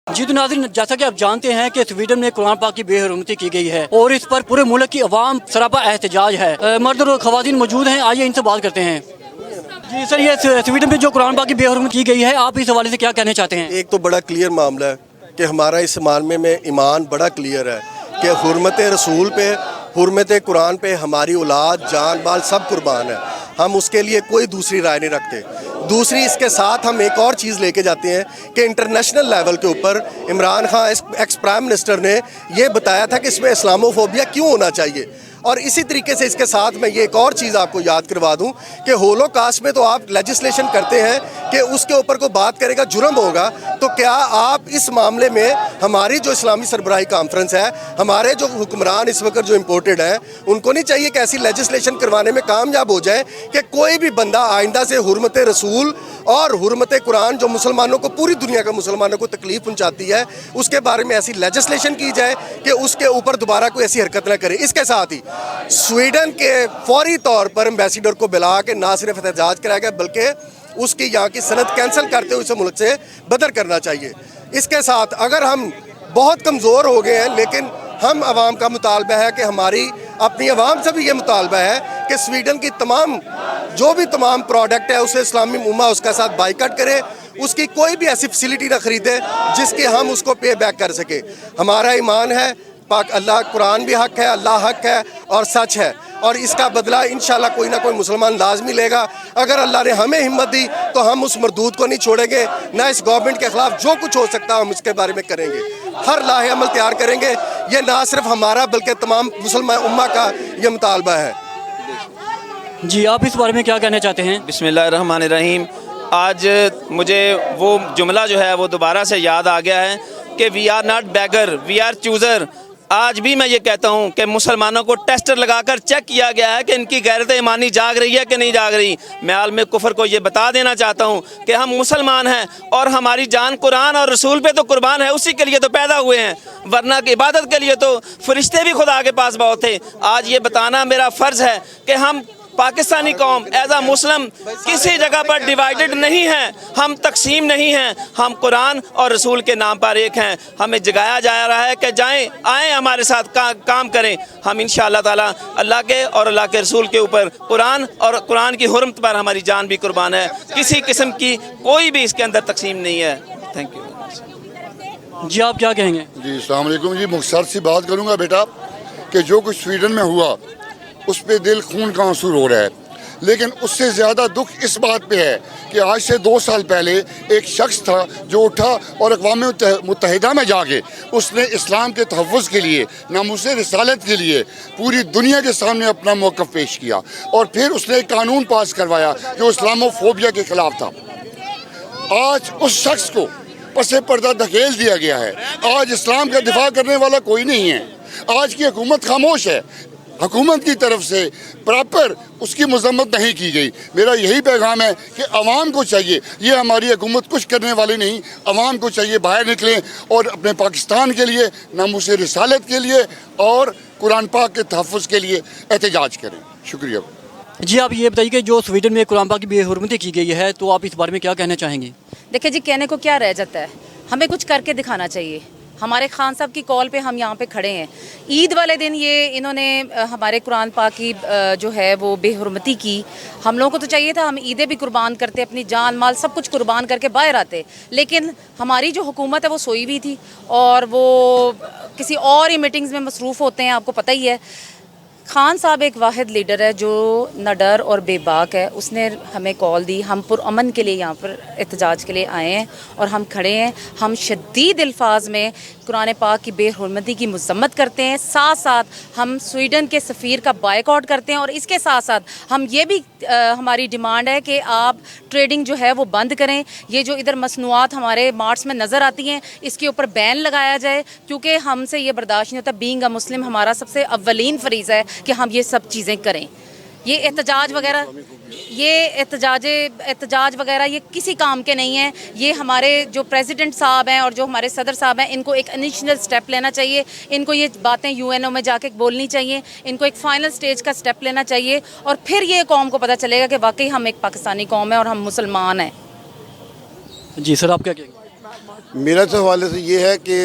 जी तो नाज़रीन, जैसा कि आप जानते हैं कि स्वीडन में कुरान पाक की बेहरमती की गई है और इस पर पूरे मुल्क की अवाम सरापा एहतजाज है। मर्द और ख़वातीन मौजूद हैं, आइए इनसे बात करते हैं। जी सर, ये स्वीडन में जो कुरान पाक की बेहरमती की गई है, आप इस हवाले से क्या कहना चाहते हैं? एक तो बड़ा क्लियर मामला है कि हमारा इस मामले में ईमान बड़ा क्लियर है कि हुर्मत रसूल पे, हुर्मत कुरान पे हमारी औलाद, जान माल सब कुर्बान है। हम उसके लिए कोई दूसरी राय नहीं रखते। दूसरी, इसके साथ हम एक और चीज़ लेके जाते हैं कि इंटरनेशनल लेवल के ऊपर Imran Khan ex prime minister ने ये बताया था कि इसमें इस्लामोफोबिया क्यों होना चाहिए। और इसी तरीके से इसके साथ मैं ये एक और चीज़ आपको याद करवा दूं कि होलोकास्ट में तो आप लेजिस्लेशन करते हैं कि उसके ऊपर कोई बात करेगा जुर्म होगा, तो क्या आप इस मामले में हमारी जो इस्लामी सरबराही कॉन्फ्रेंस है, हमारे जो हुक्मरान इस वक्त जो इम्पोर्टेड हैं, उनको नहीं चाहिए कि ऐसी लेजिस्लेशन करवाने में कामयाब हो जाए कि कोई भी बंदा आइंदा से हुर्मत रसूल और हुर्मत कुरान जो मुसलमानों को, पूरी दुनिया के मुसलमानों को तकलीफ पहुंचाती है, उसके बारे में ऐसी लेजिस्लेशन की जाए कि उसके ऊपर दोबारा कोई ऐसी हरकत न करे। इसके साथ ही स्वीडन के फौरी तौर पर एम्बेसडर को बुला के ना सिर्फ एहतजाज कराया गया बल्कि उसकी यहाँ की सनद कैंसिल करते हुए उसे मुल्क से बदर करना चाहिए। इसके साथ अगर हम बहुत कमज़ोर हो गए हैं, लेकिन हम आवाम का मुतालबा है कि हमारी अपनी आवाम से भी ये मुतालबा है कि स्वीडन की जो भी तमाम प्रोडक्ट है उसे इस्लामी उम्मा उसका साथ बाइकआउट करे, उसकी कोई भी ऐसी फैसिलिटी ना खरीदे जिसके हम उसको पे बैक कर सके। हमारा ईमान है पाक, अल्लाह कुरान भी हक है, अल्लाह हक है और सच है, और इसका बदला इंशाल्लाह कोई ना कोई मुसलमान लाजमी लेगा। अगर अल्लाह ने हमें हिम्मत दी तो हम उस मरदूद को नहीं छोड़ेंगे, ना इस गवर्नमेंट के खिलाफ जो कुछ हो सकता है हम इसके बारे में करेंगे। हर लाहे अमल तैयार करेंगे। ये ना सिर्फ हमारा बल्कि तमाम मुसलमान उम्मा का ये मुतालबा है। जी, आप इस बारे में क्या कहना चाहते हैं? बिस्मिल्लाहिर्रहमानिर्रहीम। आज मुझे वो जुमला जो है वो दोबारा से याद आ गया है कि we are not beggar, we are chooser. आज भी मैं ये कहता हूँ कि मुसलमानों को टेस्टर लगाकर चेक किया गया है कि इनकी गैरत ईमानी जाग रही है कि नहीं जाग रही। मैं आलम कुफर को ये बता देना चाहता हूँ कि हम मुसलमान हैं और हमारी जान कुरान और रसूल पे तो कुर्बान है, उसी के लिए तो पैदा हुए हैं, वरना की इबादत के लिए तो फरिश्ते भी खुदा के पास बहुत थे। आज ये बताना मेरा फ़र्ज़ है कि हम पाकिस्तानी कौम एज आ मुस्लिम किसी जगह पर डिवाइडेड नहीं है, हम तकसीम नहीं हैं, हम कुरान और रसूल के नाम पर एक हैं। हमें जगाया जा रहा है कि जाएं, आएँ हमारे साथ काम करें। हम इंशाअल्लाह ताला अल्लाह के और अल्लाह के रसूल के ऊपर कुरान और कुरान की हुर्मत पर हमारी जान भी कुर्बान है। किसी किस्म की कोई भी इसके अंदर तकसीम नहीं है। Thank you. जी, आप क्या कहेंगे? जी अस्सलाम वालेकुम। जी मुख्तसर सी बात करूँगा बेटा कि जो कुछ स्वीडन में हुआ उस पर दिल खून का आंसू रो रहा है, लेकिन उससे ज़्यादा दुख इस बात पे है कि आज से 2 साल पहले एक शख्स था जो उठा और अक़वाम मुत्तहिदा में जाके उसने इस्लाम के तहफ़्फ़ुज़ के लिए, नामूसे रिसालत के लिए पूरी दुनिया के सामने अपना मौक़िफ़ पेश किया और फिर उसने एक कानून पास करवाया जो इस्लामोफोबिया के ख़िलाफ़ था। आज उस शख्स को पसे पर्दा धकेल दिया गया है। आज इस्लाम का दिफा करने वाला कोई नहीं है। आज की हुकूमत खामोश है, हुकूमत की तरफ से प्रॉपर उसकी मजम्मत नहीं की गई। मेरा यही पैगाम है कि अवाम को चाहिए, ये हमारी हुकूमत कुछ करने वाली नहीं, अवाम को चाहिए बाहर निकलें और अपने पाकिस्तान के लिए, नामूसे रिसालत के लिए और कुरान पाक के तहफ़्फ़ुज़ के लिए एहतजाज करें। शुक्रिया। जी, आप ये बताइए कि जो स्वीडन में कुरान पाक की बेहरमती की गई है, तो आप इस बारे में क्या कहना चाहेंगे? देखिए जी, कहने को क्या रह जाता है, हमें कुछ करके दिखाना चाहिए। हमारे खान साहब की कॉल पे हम यहाँ पे खड़े हैं। ईद वाले दिन ये इन्होंने हमारे कुरान पाक की जो है वो बेहुरमती की। हम लोगों को तो चाहिए था हम ईदें भी कुर्बान करते, अपनी जान माल सब कुछ कुर्बान करके बाहर आते, लेकिन हमारी जो हुकूमत है वो सोई हुई थी और वो किसी और ही मीटिंग्स में मसरूफ़ होते हैं। आपको पता ही है, खान साहब एक वाहिद लीडर है जो न डर और बेबाक है। उसने हमें कॉल दी, हम पुरअमन के लिए यहाँ पर एहतजाज के लिए आए हैं और हम खड़े हैं। हम शदीद अल्फाज में कुरान पाक की बेहुरमती की मज़म्मत करते हैं, साथ साथ हम स्वीडन के सफ़ीर का बायकॉट करते हैं और इसके साथ साथ हम ये भी हमारी डिमांड है कि आप ट्रेडिंग जो है वो बंद करें। ये जो इधर मसनूआत हमारे मार्ट्स में नज़र आती हैं इसके ऊपर बैन लगाया जाए, क्योंकि हमसे ये बर्दाश्त नहीं होता। बीइंग अ मुस्लिम हमारा सबसे अव्वलीन फरीज़ है कि हम ये सब चीज़ें करें। ये एहतजाज वगैरह ये किसी काम के नहीं हैं। ये हमारे जो प्रेसिडेंट साहब हैं और जो हमारे सदर साहब हैं, इनको एक इनिशियल स्टेप लेना चाहिए। इनको ये बातें यूएनओ में जाके बोलनी चाहिए। इनको एक फ़ाइनल स्टेज का स्टेप लेना चाहिए और फिर ये कौम को पता चलेगा कि वाकई हम एक पाकिस्तानी कौम है और हम मुसलमान हैं। जी सर, आप क्या कहेंगे? मेरा इस हवाले से ये है कि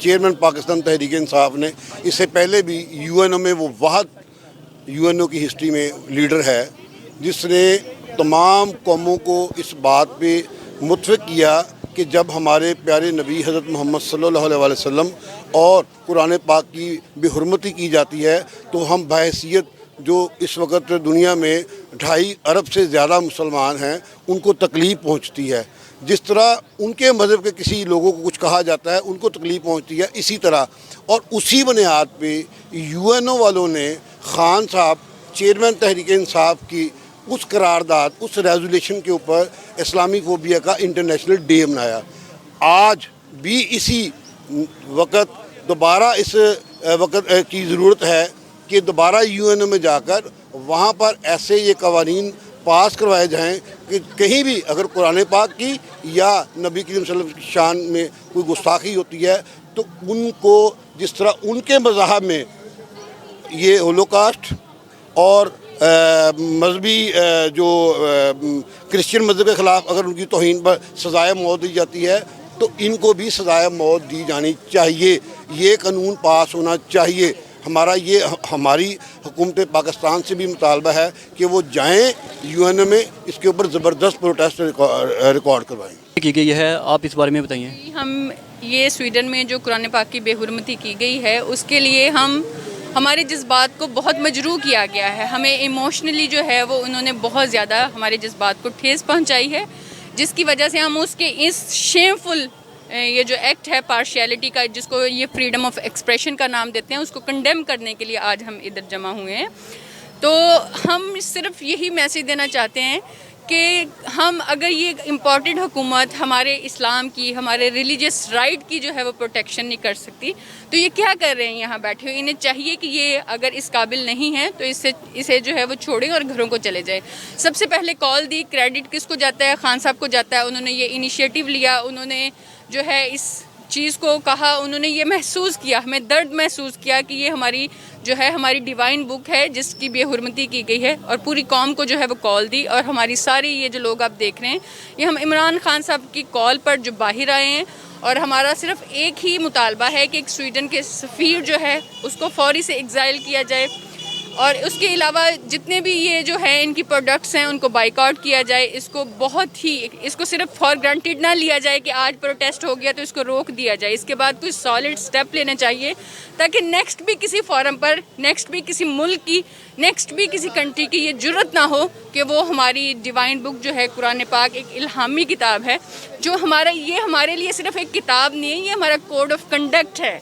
चेयरमैन पाकिस्तान तहरीक इंसाफ ने इससे पहले भी यूएनओ में वो वाहद यूएनओ की हिस्ट्री में लीडर है जिसने तमाम कौमों को इस बात पे मुतफिक किया कि जब हमारे प्यारे नबी हज़रत मोहम्मद सल्लल्लाहु अलैहि वसल्लम और कुरान पाक की बेहुरमती की जाती है तो हम बहैसियत जो इस वक्त दुनिया में 2.5 अरब से ज़्यादा मुसलमान हैं उनको तकलीफ़ पहुंचती है। जिस तरह उनके मज़हब के किसी लोगों को कुछ कहा जाता है उनको तकलीफ़ पहुंचती है, इसी तरह और उसी बुनियाद पे यूएनओ वालों ने खान साहब चेयरमैन तहरीक इंसाफ की उस करारदाद उस रेजोल्यूशन के ऊपर इस्लामी फोबिया का इंटरनेशनल डे मनाया। आज भी इसी वक्त दोबारा इस वक्त की ज़रूरत है कि दोबारा यूएनओ में जाकर वहाँ पर ऐसे ये कवानीन पास करवाए जाएं कि कहीं भी अगर कुरान पाक की या नबी करीम सल्लल्लाहु अलैहि वसल्लम की शान में कोई गुस्ताखी होती है तो उनको जिस तरह उनके मज़हब में ये होलोकास्ट और मजहबी जो क्रिश्चियन मज़हब के ख़िलाफ़ अगर उनकी तौहीन पर सज़ाए मौत दी जाती है तो इनको भी सज़ाए मौत दी जानी चाहिए। ये कानून पास होना चाहिए। हमारी हुकूमत पाकिस्तान से भी मुतालबा है कि वो जाएं यूएनओ में इसके ऊपर ज़बरदस्त प्रोटेस्ट रिकॉर्ड करवाएं। की गई है, आप इस बारे में बताइए। हम ये स्वीडन में जो कुरान पाक की बेहुरमती की गई है उसके लिए हमारे जज्बात को बहुत मजरूह किया गया है। हमें इमोशनली जो है वो उन्होंने बहुत ज़्यादा हमारे जज्बात को ठेस पहुंचाई है, जिसकी वजह से हम उसके इस शेमफुल ये जो एक्ट है पार्शियलिटी का, जिसको ये फ्रीडम ऑफ एक्सप्रेशन का नाम देते हैं, उसको कंडेम करने के लिए आज हम इधर जमा हुए हैं। तो हम सिर्फ यही मैसेज देना चाहते हैं कि हम अगर ये इम्पोर्टेड हुकूमत हमारे इस्लाम की हमारे रिलीजियस राइट की जो है वो प्रोटेक्शन नहीं कर सकती तो ये क्या कर रहे हैं यहाँ बैठे हुए। इन्हें चाहिए कि ये अगर इस काबिल नहीं है तो इसे जो है वो छोड़ें और घरों को चले जाएं। सबसे पहले कॉल दी, क्रेडिट किसको जाता है? खान साहब को जाता है। उन्होंने ये इनिशिएटिव लिया, उन्होंने जो है इस चीज़ को कहा, उन्होंने ये महसूस किया, हमें दर्द महसूस किया कि ये हमारी जो है हमारी डिवाइन बुक है जिसकी बेहुरमती की गई है, और पूरी कौम को जो है वो कॉल दी। और हमारी सारी ये जो लोग आप देख रहे हैं ये हम इमरान खान साहब की कॉल पर जो बाहर आए हैं, और हमारा सिर्फ एक ही मुतालबा है कि एक स्वीडन के सफ़ीर जो है उसको फौरी से एग्ज़ाइल किया जाए, और उसके अलावा जितने भी ये जो है इनकी प्रोडक्ट्स हैं उनको बाइकआउट किया जाए। इसको सिर्फ फॉर ग्रांटेड ना लिया जाए कि आज प्रोटेस्ट हो गया तो इसको रोक दिया जाए। इसके बाद कुछ सॉलिड स्टेप लेने चाहिए ताकि नेक्स्ट भी किसी फोरम पर, नेक्स्ट भी किसी मुल्क की, नेक्स्ट भी किसी कंट्री की ये जुर्रत ना हो कि वो हमारी डिवाइन बुक जो है कुरान पाक एक इल्हामी किताब है, जो हमारे लिए सिर्फ एक किताब नहीं है, ये हमारा कोड ऑफ कंडक्ट है।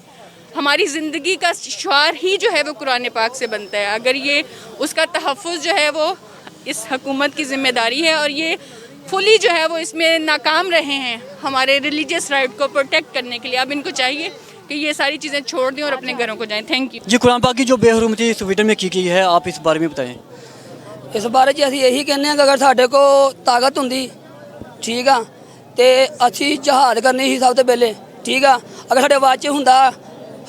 हमारी ज़िंदगी का शुआर ही जो है वो कुरान पाक से बनता है। अगर ये उसका तहफ़्फ़ुज़ जो है वो इस हुकूमत की ज़िम्मेदारी है, और ये फुली जो है वो इसमें नाकाम रहे हैं हमारे रिलीजियस राइट को प्रोटेक्ट करने के लिए। अब इनको चाहिए कि ये सारी चीज़ें छोड़ दें और अपने घरों को जाएं। थैंक यू जी। कुरान पाक की जो बेहुरमती स्वीडन में की गई है, आप इस बारे में बताएं। इस बारे 'ਚ ਅਸੀਂ ਇਹੀ ਕਹਿੰਦੇ ਹਾਂ कि अगर ਸਾਡੇ को ताकत ਹੁੰਦੀ ठीक ਆ ਤੇ ਅਸੀਂ ਜਹਾਦ ਕਰਨੀ ਸੀ ਸਭ ਤੋਂ ਪਹਿਲੇ ठीक ਆ। अगर ਸਾਡੇ ਬਾਅਦ 'ਚ ਹੁੰਦਾ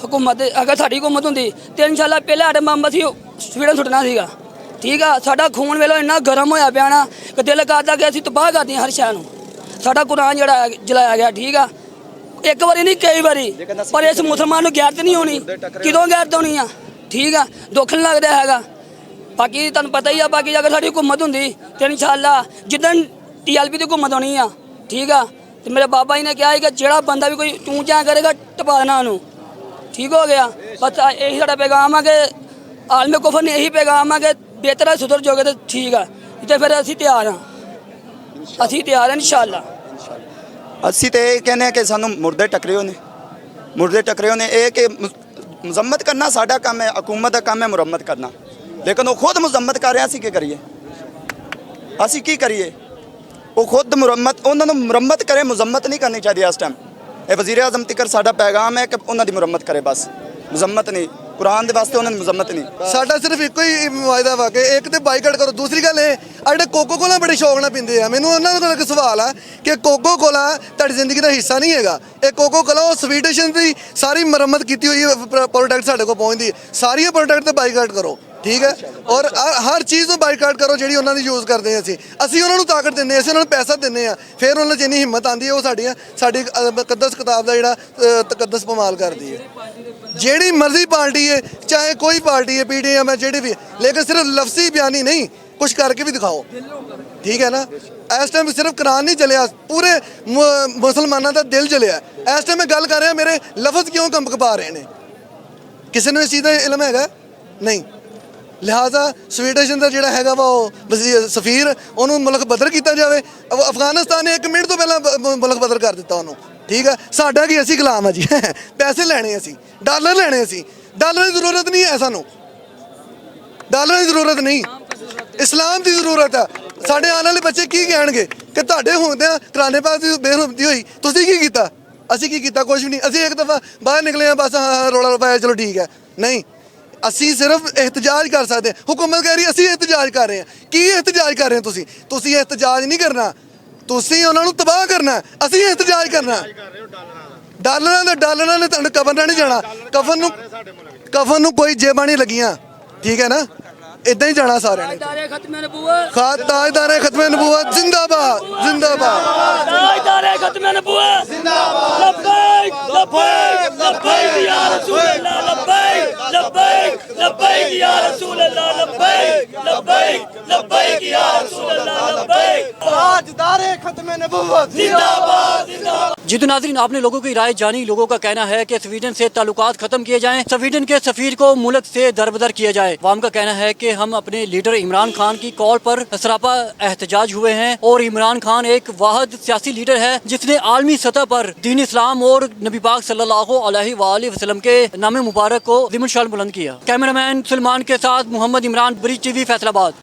हुकूमत, अगर साड़ी हुकूमत होंगी तो इंशाल्लाह पहले साढ़े बंब असी स्वीडन सुटना सीगा ठीक है। साडा खून वेलो इन्ना गर्म होया पिया ना कि दिल करदा कि असी तबाह कर दिया हर शै नूं। साडा कुरान जड़ा जलाया गया ठीक है, एक बारी नहीं कई बारी, पर इस मुसलमान नूं गैरत नहीं होनी, किदों गैरत होनी आ ठीक है, दुख नहीं लगदा हैगा। बाकी तुहानूं पता ही आ, बाकी अगर साडी हुकूमत होंदी तो इंशाल्लाह जिद्दन TLP की हुकूमत होनी आ ठीक है। तो मेरे बाबा जी ने कहा कि जिहड़ा बंदा भी कोई चूं चां करेगा टपा देना उन्होंने ठीक हो गया। बस यही साडा पैगाम है कि आलम कुफर ने यही पैगाम है कि बेहतर सुधर जाओगे तो ठीक है, तो फिर असी तैयार हाँ इंशाल्लाह। ਅਸੀਂ ਤੇ ਇਹ ਕਹਿੰਦੇ ਆ ਕਿ ਸਾਨੂੰ ਮੁਰਦੇ ਟਕਰਿਓ ਨੇ ਇਹ ਕਿ ਮੁਜ਼ੰਮਤ ਕਰਨਾ ਸਾਡਾ ਕੰਮ ਹੈ, ਹਕੂਮਤ ਦਾ ਕੰਮ ਹੈ ਮੁਰੰਮਤ ਕਰਨਾ, ਲੇਕਿਨ ਉਹ ਖੁਦ ਮੁਜ਼ੰਮਤ ਕਰ ਰਿਹਾ। ਅਸੀਂ ਕੀ ਕਰੀਏ? ਅਸੀਂ ਕੀ ਕਰੀਏ? ਉਹ ਖੁਦ ਉਹਨਾਂ ਨੂੰ ਮੁਰੰਮਤ ਕਰੇ, ਮੁਜ਼ੰਮਤ ਨਹੀਂ ਕਰਨੀ ਚਾਹੀਦੀ ਇਸ ਟਾਈਮ। ਇਹ ਵਜ਼ੀਰ ਆਜ਼ਮ ਤੱਕ ਸਾਡਾ ਪੈਗਾਮ ਹੈ ਕਿ ਉਹਨਾਂ ਦੀ ਮੁਰੰਮਤ ਕਰੇ, ਬਸ ਮੁਜ਼ੰਮਤ ਨਹੀਂ। ਕੁਰਾਨ ਦੇ ਵਾਸਤੇ ਉਹਨਾਂ ਦੀ ਮੁਜ਼ੰਮਤ ਨਹੀਂ। ਸਾਡਾ ਸਿਰਫ ਇੱਕੋ ਹੀ ਵਾਅਦਾ ਵਾ ਕਿ ਇੱਕ ਤੇ ਬਾਈਕਾਟ ਕਰੋ। ਦੂਸਰੀ ਗੱਲ ਇਹ ਜਿਹੜੇ ਕੋਕੋ ਕੋਲਾ ਬੜੇ ਸ਼ੌਕ ਨਾਲ ਪੀਂਦੇ ਆ, ਮੈਨੂੰ ਉਹਨਾਂ ਕੋਲ ਇੱਕ ਸਵਾਲ ਆ ਕਿ ਕੋਕੋ ਕੋਲਾ ਤੁਹਾਡੀ ਜ਼ਿੰਦਗੀ ਦਾ ਹਿੱਸਾ ਨਹੀਂ ਹੈਗਾ। ਇਹ ਕੋਕੋ ਕੋਲਾ ਉਹ ਸਵੀਡਿਸ਼ ਦੀ ਸਾਰੀ ਮੁਰੰਮਤ ਕੀਤੀ ਹੋਈ ਪ੍ਰੋਡਕਟ ਸਾਡੇ ਕੋਲ ਪਹੁੰਚਦੀ ਹੈ, ਸਾਰੀਆਂ ਪ੍ਰੋਡਕਟ ਤੇ ਬਾਈਕਾਟ ਕਰੋ। ਠੀਕ ਹੈ ਔਰ ਹਰ ਚੀਜ਼ ਨੂੰ ਬਾਈਕਾਟ ਕਰੋ ਜਿਹੜੀ ਉਹਨਾਂ ਦੀ ਯੂਜ਼ ਕਰਦੇ ਹਾਂ ਅਸੀਂ ਉਹਨਾਂ ਨੂੰ ਤਾਕਤ ਦਿੰਦੇ ਹਾਂ, ਅਸੀਂ ਉਹਨਾਂ ਨੂੰ ਪੈਸਾ ਦਿੰਦੇ ਹਾਂ, ਫਿਰ ਉਹਨਾਂ 'ਚ ਇੰਨੀ ਹਿੰਮਤ ਆਉਂਦੀ ਹੈ ਉਹ ਸਾਡੀ ਮੁਕੱਦਸ ਕਿਤਾਬ ਦਾ ਜਿਹੜਾ ਤਕੱਦਸ ਪਮਾਲ ਕਰਦੀ ਹੈ। ਜਿਹੜੀ ਮਰਜ਼ੀ ਪਾਰਟੀ ਹੈ, ਚਾਹੇ ਕੋਈ ਪਾਰਟੀ ਹੈ, PTM ਹੈ, ਜਿਹੜੀ ਵੀ, ਲੇਕਿਨ ਸਿਰਫ ਲਫ਼ਜ਼ੀ ਬਿਆਨੀ ਨਹੀਂ, ਕੁਝ ਕਰਕੇ ਵੀ ਦਿਖਾਓ, ਠੀਕ ਹੈ ਨਾ। ਇਸ ਟਾਈਮ ਸਿਰਫ ਕੁਰਾਨ ਨਹੀਂ ਚਲਿਆ, ਪੂਰੇ ਮੁਸਲਮਾਨਾਂ ਦਾ ਦਿਲ ਜਲਿਆ। ਇਸ ਟਾਈਮ ਮੈਂ ਗੱਲ ਕਰ ਰਿਹਾ, ਮੇਰੇ ਲਫ਼ਜ਼ ਕਿਉਂ ਕੰਬਕਪਾ ਰਹੇ ਨੇ? ਕਿਸੇ ਨੂੰ ਇਸ ਚੀਜ਼ ਦਾ ਇਲਮ ਹੈਗਾ? ਨਹੀਂ। ਲਿਹਾਜ਼ਾ ਸਵੀਡਨ ਦਾ ਜਿਹੜਾ ਹੈਗਾ ਵਾ ਉਹ ਸਫੀਰ, ਉਹਨੂੰ ਮੁਲਕ ਬਦਰ ਕੀਤਾ ਜਾਵੇ। ਅਫਗਾਨਿਸਤਾਨ ਨੇ 1 ਮਿੰਟ ਤੋਂ ਪਹਿਲਾਂ ਮੁਲਕ ਬਦਰ ਕਰ ਦਿੱਤਾ ਉਹਨੂੰ, ਠੀਕ ਹੈ। ਸਾਡਾ ਕੀ, ਅਸੀਂ ਗੁਲਾਮ ਆ ਜੀ ਪੈਸੇ ਲੈਣੇ, ਅਸੀਂ ਡਾਲਰ ਲੈਣੇ, ਅਸੀਂ ਡਾਲਰ ਦੀ ਜ਼ਰੂਰਤ ਨਹੀਂ ਹੈ, ਸਾਨੂੰ ਡਾਲਰ ਦੀ ਜ਼ਰੂਰਤ ਨਹੀਂ, ਇਸਲਾਮ ਦੀ ਜ਼ਰੂਰਤ ਹੈ। ਸਾਡੇ ਆਉਣ ਵਾਲੇ ਬੱਚੇ ਕੀ ਕਹਿਣਗੇ ਕਿ ਤੁਹਾਡੇ ਹੁੰਦਿਆਂ ਕੁਰਾਨ ਪਾਕ ਦੀ ਬੇਰੁਖੀ ਹੋਈ, ਤੁਸੀਂ ਕੀ ਕੀਤਾ? ਅਸੀਂ ਕੀ ਕੀਤਾ? ਕੁਝ ਵੀ ਨਹੀਂ। ਅਸੀਂ ਇੱਕ ਦਫਾ ਬਾਹਰ ਨਿਕਲੇ ਹਾਂ, ਬਸ ਰੌਲਾ ਪਾਇਆ, ਚਲੋ ਠੀਕ ਹੈ। ਨਹੀਂ, ਅਸੀਂ ਸਿਰਫ ਇhtਜਾਜ ਕਰ ਸਕਦੇ। ਹੁਕੂਮਤ ਕਹਿ ਰਹੀ ਅਸੀਂ ਇhtਜਾਜ ਕਰ ਰਹੇ ਹਾਂ। ਕੀ ਇhtਜਾਜ ਕਰ ਰਹੇ ਹੋ ਤੁਸੀਂ? ਤੁਸੀਂ ਇhtਜਾਜ ਨਹੀਂ ਕਰਨਾ, ਤੁਸੀਂ ਉਹਨਾਂ ਨੂੰ ਤਬਾਹ ਕਰਨਾ। ਅਸੀਂ ਇhtਜਾਜ ਕਰਨਾ। ਡਾਲਰਾਂ ਨੇ ਤੁਹਾਨੂੰ ਕਫਨ ਨਾਲ ਨਹੀਂ ਜਾਣਾ। ਕਫਨ ਨੂੰ ਕੋਈ ਜੇਬਾਂ ਨਹੀਂ ਲੱਗੀਆਂ, ਠੀਕ ਹੈ ਨਾ। ਇਦਾਂ ਹੀ ਜਾਣਾ ਸਾਰਿਆਂ ਨੇ। ਤਾਜਦਾਰੇ ਖਤਮੇ ਨਬੂਵਤ ਜ਼ਿੰਦਾਬਾਦ, ਜ਼ਿੰਦਾਬਾਦ। ਤਾਜਦਾਰੇ ਖਤਮੇ ਨਬੂਵਤ ਜ਼ਿੰਦਾਬਾਦ। ਲੱਬੈਕ ਲੱਬੈਕ ਲੱਬੈਕ ਯਾ ਰਸੂਲ ਅੱਲਾਹ, ਲੱਬੈਕ ਲੱਬੈਕ ਲੱਬੈਕ ਯਾ रसूल अल्लाह लब्बैक लब्बैक लब्बैक या रसूल अल्लाह लब्बैक। ताजदारे खत्म नबूवत जिंदाबाद जिंदाबाद। जी तो नाज़रीन, आपने लोगों की राय जानी। लोगों का कहना है कि स्वीडन से ताल्लुकात खत्म किए जाएं, स्वीडन के सफीर को मुल्क से दरबदर किया जाए। वाम का कहना है कि हम अपने लीडर इमरान खान की कॉल पर सरापा एहतजाज हुए हैं और इमरान खान एक वाहिद सियासी लीडर है जिसने आलमी सतह पर दीन इस्लाम और नबी पाक सल्लल्लाहु अलैहि वसल्लम के नाम मुबारक को ज़िम्न शान बुलंद किया। कैमरामैन सलमान के साथ मोहम्मद इमरान, ब्रिज TV, फैसलाबाद।